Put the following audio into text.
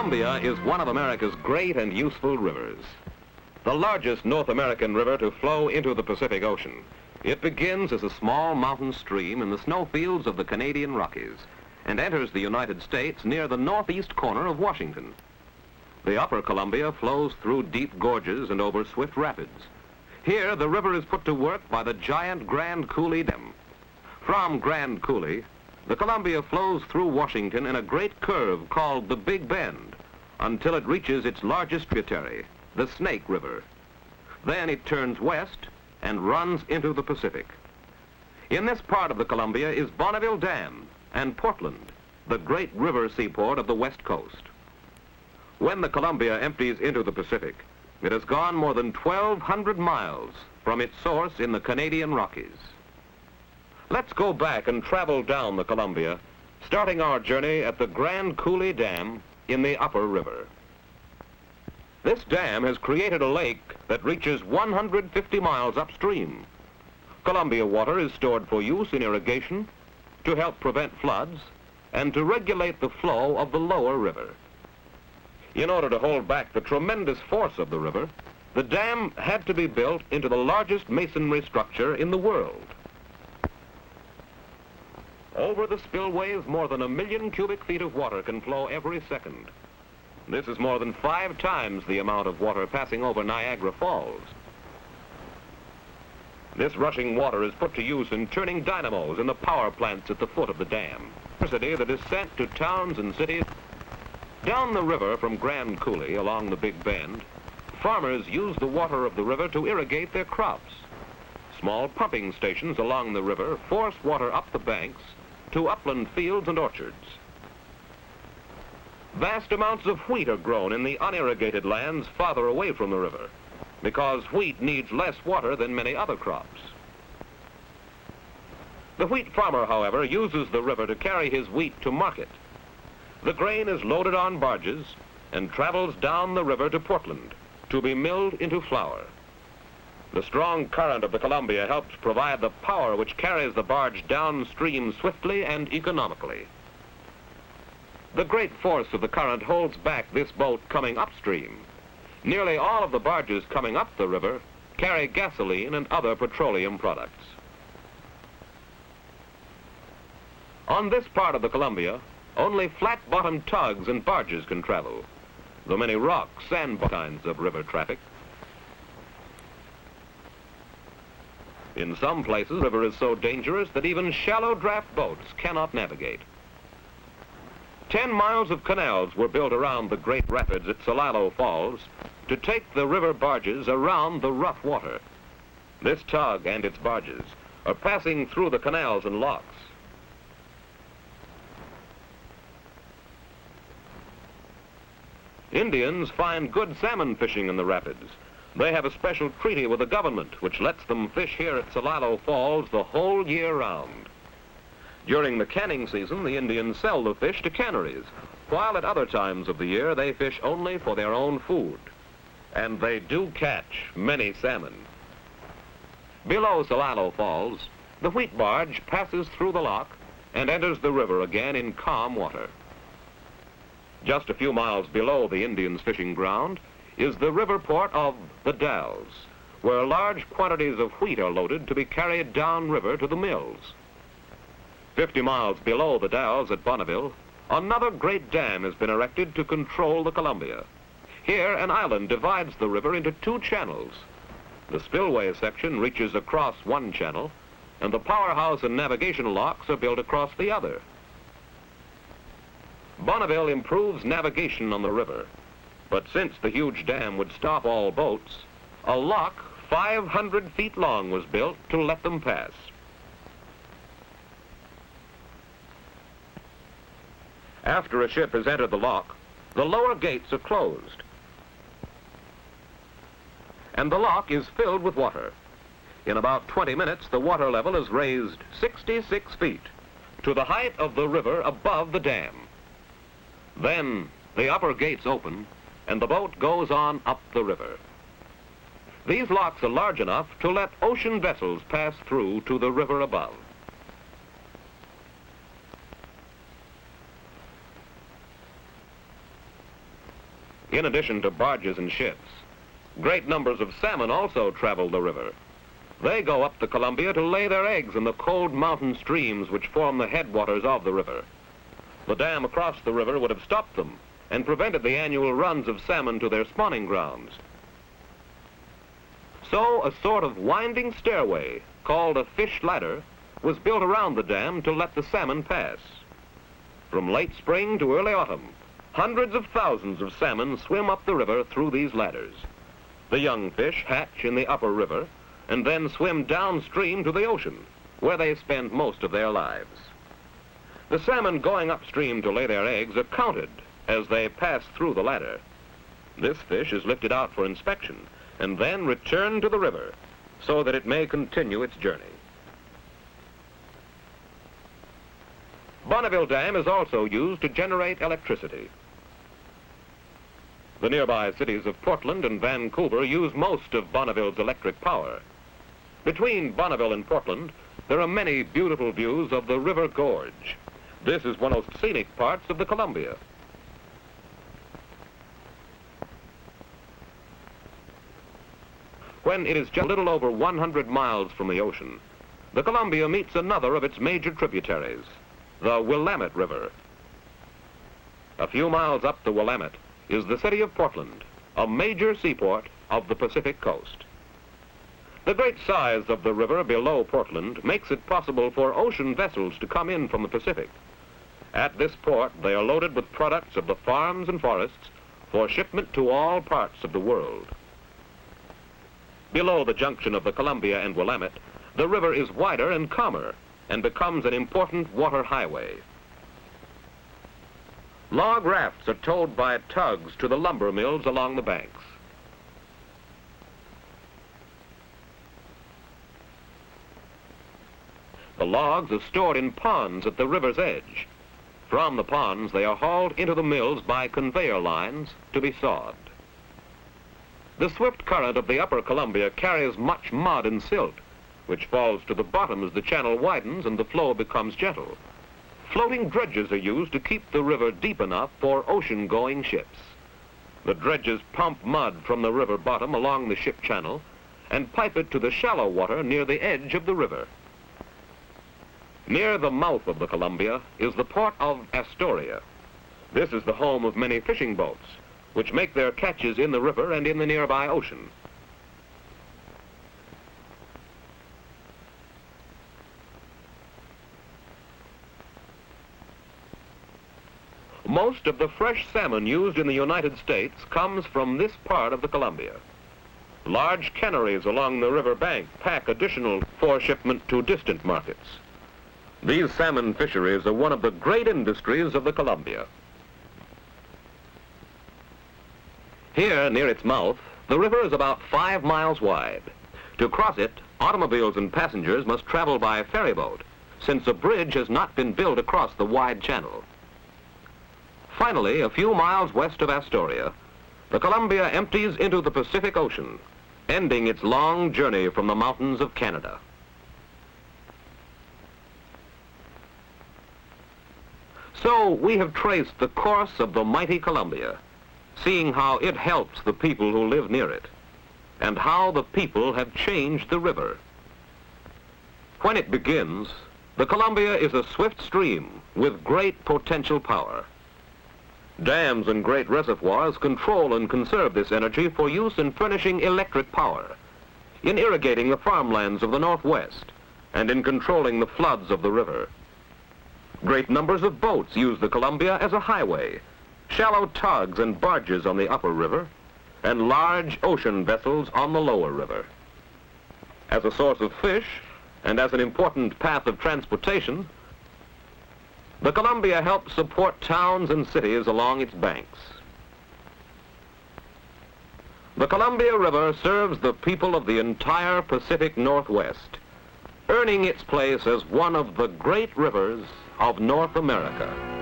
Columbia is one of America's great and useful rivers. The largest North American river to flow into the Pacific Ocean. It begins as a small mountain stream in the snowfields of the Canadian Rockies and enters the United States near the northeast corner of Washington. The upper Columbia flows through deep gorges and over swift rapids. Here, the river is put to work by the giant Grand Coulee Dam. From Grand Coulee, the Columbia flows through Washington in a great curve called the Big Bend until it reaches its largest tributary, the Snake River. Then it turns west and runs into the Pacific. In this part of the Columbia is Bonneville Dam and Portland, the great river seaport of the West Coast. When the Columbia empties into the Pacific, it has gone more than 1,200 miles from its source in the Canadian Rockies. Let's go back and travel down the Columbia, starting our journey at the Grand Coulee Dam in the upper river. This dam has created a lake that reaches 150 miles upstream. Columbia water is stored for use in irrigation, to help prevent floods, and to regulate the flow of the lower river. In order to hold back the tremendous force of the river, the dam had to be built into the largest masonry structure in the world. Over the spillways, more than 1 million cubic feet of water can flow every second. This is more than 5 times the amount of water passing over Niagara Falls. This rushing water is put to use in turning dynamos in the power plants at the foot of the dam. Electricity that is sent to towns and cities. Down the river from Grand Coulee along the Big Bend, farmers use the water of the river to irrigate their crops. Small pumping stations along the river force water up the banks to upland fields and orchards. Vast amounts of wheat are grown in the unirrigated lands farther away from the river, because wheat needs less water than many other crops. The wheat farmer, however, uses the river to carry his wheat to market. The grain is loaded on barges and travels down the river to Portland to be milled into flour. The strong current of the Columbia helps provide the power which carries the barge downstream swiftly and economically. The great force of the current holds back this boat coming upstream. Nearly all of the barges coming up the river carry gasoline and other petroleum products. On this part of the Columbia, only flat-bottomed tugs and barges can travel, though many rock, sand kinds of river traffic. In some places, the river is so dangerous that even shallow draft boats cannot navigate. 10 miles of canals were built around the great rapids at Celilo Falls to take the river barges around the rough water. This tug and its barges are passing through the canals and locks. Indians find good salmon fishing in the rapids. They have a special treaty with the government which lets them fish here at Celilo Falls the whole year round. During the canning season, the Indians sell the fish to canneries, while at other times of the year they fish only for their own food. And they do catch many salmon. Below Celilo Falls, the wheat barge passes through the lock and enters the river again in calm water. Just a few miles below the Indians' fishing ground is the river port of the Dalles, where large quantities of wheat are loaded to be carried downriver to the mills. 50 miles below the Dalles at Bonneville, another great dam has been erected to control the Columbia. Here, an island divides the river into 2 channels. The spillway section reaches across one channel, and the powerhouse and navigation locks are built across the other. Bonneville improves navigation on the river, but since the huge dam would stop all boats, a lock 500 feet long was built to let them pass. After a ship has entered the lock, the lower gates are closed, and the lock is filled with water. In about 20 minutes, the water level is raised 66 feet to the height of the river above the dam. Then the upper gates open, and the boat goes on up the river. These locks are large enough to let ocean vessels pass through to the river above. in addition to barges and ships. Great numbers of salmon also travel the river. They go up the Columbia to lay their eggs in the cold mountain streams which form the headwaters of the river. The dam across the river would have stopped them and prevented the annual runs of salmon to their spawning grounds. So a sort of winding stairway, called a fish ladder, was built around the dam to let the salmon pass. From late spring to early autumn, hundreds of thousands of salmon swim up the river through these ladders. The young fish hatch in the upper river and then swim downstream to the ocean, where they spend most of their lives. The salmon going upstream to lay their eggs are counted as they pass through the ladder. This fish is lifted out for inspection and then returned to the river so that it may continue its journey. Bonneville Dam is also used to generate electricity. The nearby cities of Portland and Vancouver use most of Bonneville's electric power. Between Bonneville and Portland, there are many beautiful views of the River Gorge. This is one of the scenic parts of the Columbia. When it is just a little over 100 miles from the ocean, the Columbia meets another of its major tributaries, the Willamette River. A few miles up the Willamette is the city of Portland, a major seaport of the Pacific coast. The great size of the river below Portland makes it possible for ocean vessels to come in from the Pacific. At this port, they are loaded with products of the farms and forests for shipment to all parts of the world. Below the junction of the Columbia and Willamette, the river is wider and calmer and becomes an important water highway. Log rafts are towed by tugs to the lumber mills along the banks. The logs are stored in ponds at the river's edge. From the ponds, they are hauled into the mills by conveyor lines to be sawed. The swift current of the upper Columbia carries much mud and silt, which falls to the bottom as the channel widens and the flow becomes gentle. Floating dredges are used to keep the river deep enough for ocean-going ships. The dredges pump mud from the river bottom along the ship channel and pipe it to the shallow water near the edge of the river. Near the mouth of the Columbia is the port of Astoria. This is the home of many fishing boats, which make their catches in the river and in the nearby ocean. Most of the fresh salmon used in the United States comes from this part of the Columbia. Large canneries along the river bank pack additional for shipment to distant markets. These salmon fisheries are one of the great industries of the Columbia. Here, near its mouth, the river is about 5 miles wide. To cross it, automobiles and passengers must travel by a ferry boat, since a bridge has not been built across the wide channel. Finally, a few miles west of Astoria, the Columbia empties into the Pacific Ocean, ending its long journey from the mountains of Canada. So we have traced the course of the mighty Columbia, seeing how it helps the people who live near it, and how the people have changed the river. When it begins, the Columbia is a swift stream with great potential power. Dams and great reservoirs control and conserve this energy for use in furnishing electric power, in irrigating the farmlands of the Northwest, and in controlling the floods of the river. Great numbers of boats use the Columbia as a highway, shallow tugs and barges on the upper river, and large ocean vessels on the lower river. As a source of fish, and as an important path of transportation, the Columbia helps support towns and cities along its banks. The Columbia River serves the people of the entire Pacific Northwest, earning its place as one of the great rivers of North America.